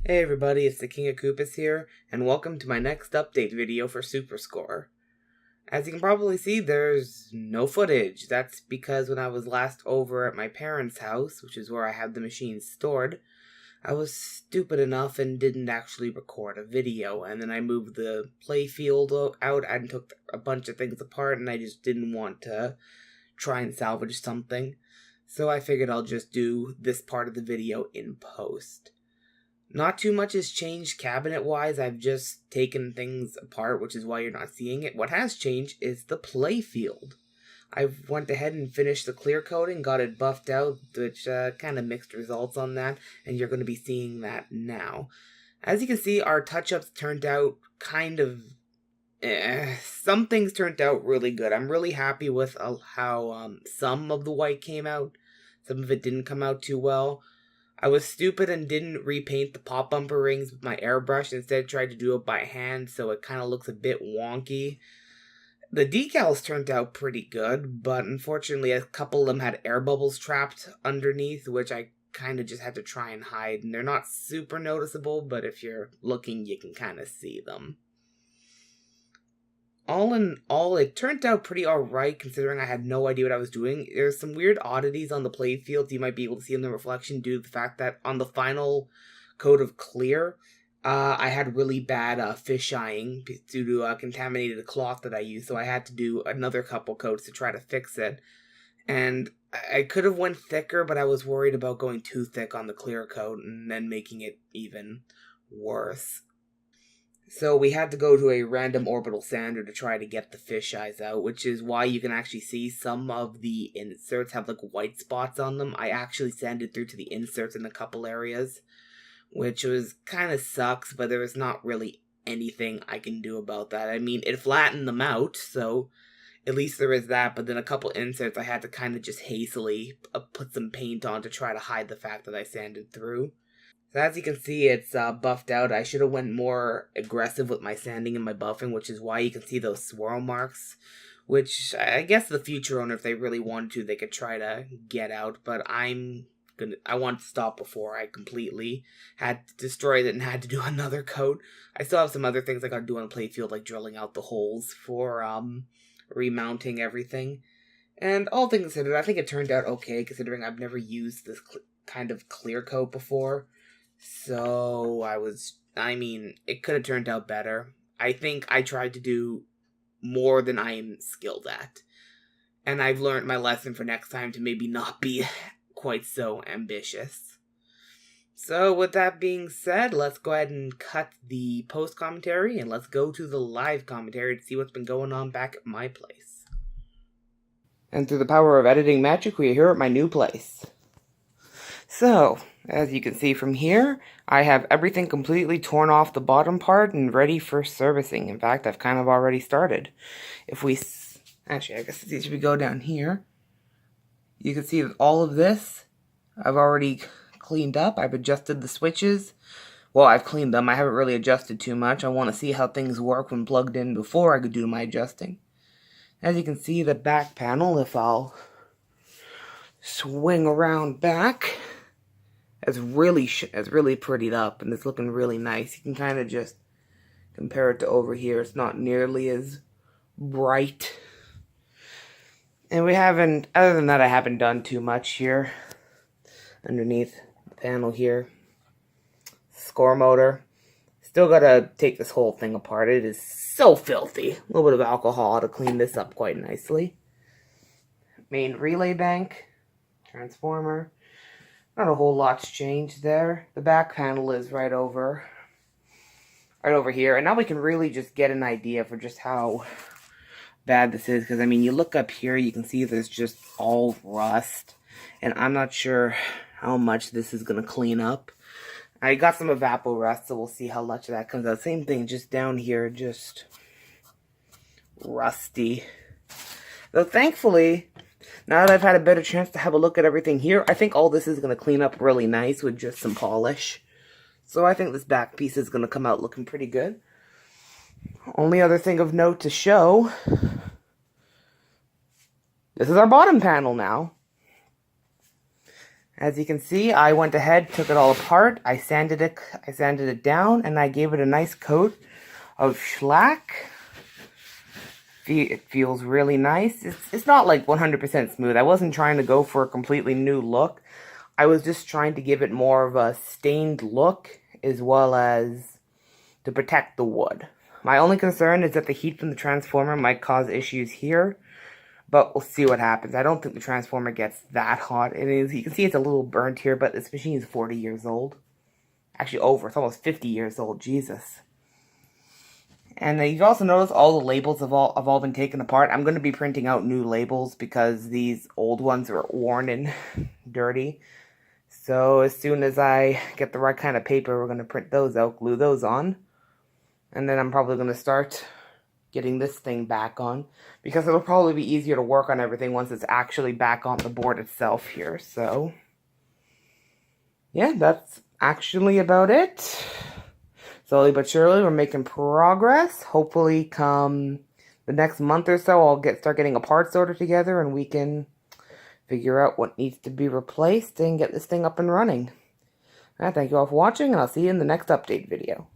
Hey everybody, it's the King of Koopas here, and welcome to my next update video for Super Score. As you can probably see, there's no footage. That's because when I was last over at my parents' house, which is where I have the machines stored, I was stupid enough and didn't actually record a video, and then I moved the playfield out and took a bunch of things apart, and I just didn't want to try and salvage something. So I figured I'll just do this part of the video in post. Not too much has changed cabinet-wise. I've just taken things apart, which is why you're not seeing it. What has changed is the playfield. I went ahead and finished the clear coating, got it buffed out, which kind of mixed results on that, and you're going to be seeing that now. As you can see, our touch-ups turned out kind of some things turned out really good. I'm really happy with how some of the white came out. Some of it didn't come out too well. I was stupid and didn't repaint the pop bumper rings with my airbrush. Instead, tried to do it by hand, so it kind of looks a bit wonky. The decals turned out pretty good, but unfortunately a couple of them had air bubbles trapped underneath, which I kind of just had to try and hide. And they're not super noticeable, but if you're looking, you can kind of see them. All in all, it turned out pretty alright considering I had no idea what I was doing. There's some weird oddities on the playfield you might be able to see in the reflection due to the fact that on the final coat of clear, I had really bad fish eyeing due to contaminated cloth that I used, so I had to do another couple coats to try to fix it. And I could have went thicker, but I was worried about going too thick on the clear coat and then making it even worse. So we had to go to a random orbital sander to try to get the fish eyes out, which is why you can actually see some of the inserts have like white spots on them. I actually sanded through to the inserts in a couple areas, which was kind of sucks, but there was not really anything I can do about that. I mean, it flattened them out, so at least there is that, but then a couple inserts I had to kind of just hastily put some paint on to try to hide the fact that I sanded through. So as you can see, it's buffed out. I should have went more aggressive with my sanding and my buffing, which is why you can see those swirl marks, which I guess the future owner, if they really wanted to, they could try to get out, but I want to stop before I completely had to destroy it and had to do another coat. I still have some other things I gotta do on the playfield, like drilling out the holes for remounting everything. And all things considered, I think it turned out okay, considering I've never used this kind of clear coat before. So it could have turned out better. I think I tried to do more than I am skilled at. And I've learned my lesson for next time to maybe not be quite so ambitious. So with that being said, let's go ahead and cut the post commentary and let's go to the live commentary to see what's been going on back at my place. And through the power of editing magic, we are here at my new place. So, as you can see from here, I have everything completely torn off the bottom part and ready for servicing. In fact, I've kind of already started. Actually, I guess it's easier if we go down here. You can see that all of this, I've already cleaned up. I've adjusted the switches. Well, I've cleaned them. I haven't really adjusted too much. I want to see how things work when plugged in before I could do my adjusting. As you can see, the back panel, if I'll swing around back, it's really prettied up, and it's looking really nice. You can kind of just compare it to over here. It's not nearly as bright. And other than that, I haven't done too much here. Underneath the panel here. Score motor. Still gotta take this whole thing apart. It is so filthy. A little bit of alcohol to clean this up quite nicely. Main relay bank. Transformer. Not a whole lot's changed there. The back panel is right over here. And now we can really just get an idea for just how bad this is. Because, I mean, you look up here, you can see there's just all rust. And I'm not sure how much this is going to clean up. I got some evapor rust, so we'll see how much of that comes out. Same thing, just down here, just rusty. Though, thankfully, now that I've had a better chance to have a look at everything here, I think all this is going to clean up really nice with just some polish. So I think this back piece is going to come out looking pretty good. Only other thing of note to show, this is our bottom panel now. As you can see, I went ahead, took it all apart, I sanded it down, and I gave it a nice coat of shellac. It feels really nice. It's not like 100% smooth. I wasn't trying to go for a completely new look. I was just trying to give it more of a stained look, as well as to protect the wood. My only concern is that the heat from the transformer might cause issues here, but we'll see what happens. I don't think the transformer gets that hot. It is, you can see it's a little burnt here, but this machine is 40 years old. Actually over, it's almost 50 years old, Jesus. And you've also noticed all the labels have all been taken apart. I'm going to be printing out new labels because these old ones are worn and dirty. So as soon as I get the right kind of paper, we're going to print those out, glue those on. And then I'm probably going to start getting this thing back on, because it'll probably be easier to work on everything once it's actually back on the board itself here. So yeah, that's actually about it. Slowly but surely, we're making progress. Hopefully, come the next month or so, I'll start getting a parts order together, and we can figure out what needs to be replaced and get this thing up and running. Thank you all for watching, and I'll see you in the next update video.